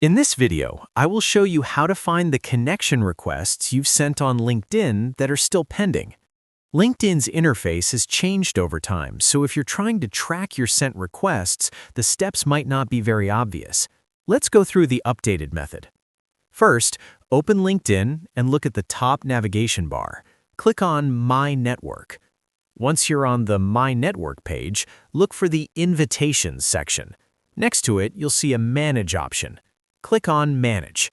In this video, I will show you how to find the connection requests you've sent on LinkedIn that are still pending. LinkedIn's interface has changed over time, so if you're trying to track your sent requests, the steps might not be very obvious. Let's go through the updated method. First, open LinkedIn and look at the top navigation bar. Click on My Network. Once you're on the My Network page, look for the Invitations section. Next to it, you'll see a Manage option. Click on Manage.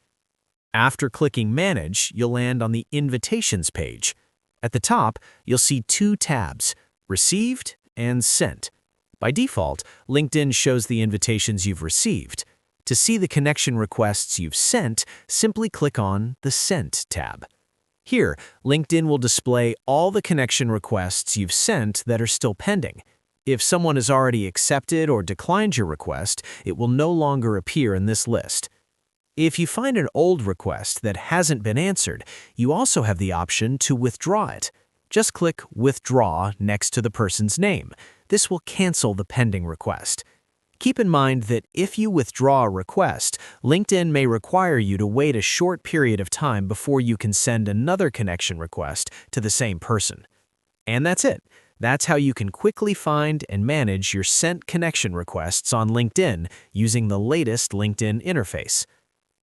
After clicking Manage, you'll land on the Invitations page. At the top, you'll see two tabs, Received and Sent. By default, LinkedIn shows the invitations you've received. To see the connection requests you've sent, simply click on the Sent tab. Here, LinkedIn will display all the connection requests you've sent that are still pending. If someone has already accepted or declined your request, it will no longer appear in this list. If you find an old request that hasn't been answered, you also have the option to withdraw it. Just click Withdraw next to the person's name. This will cancel the pending request. Keep in mind that if you withdraw a request, LinkedIn may require you to wait a short period of time before you can send another connection request to the same person. And that's it. That's how you can quickly find and manage your sent connection requests on LinkedIn using the latest LinkedIn interface.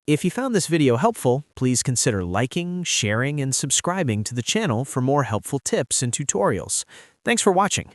If you found this video helpful, please consider liking, sharing, and subscribing to the channel for more helpful tips and tutorials. Thanks for watching.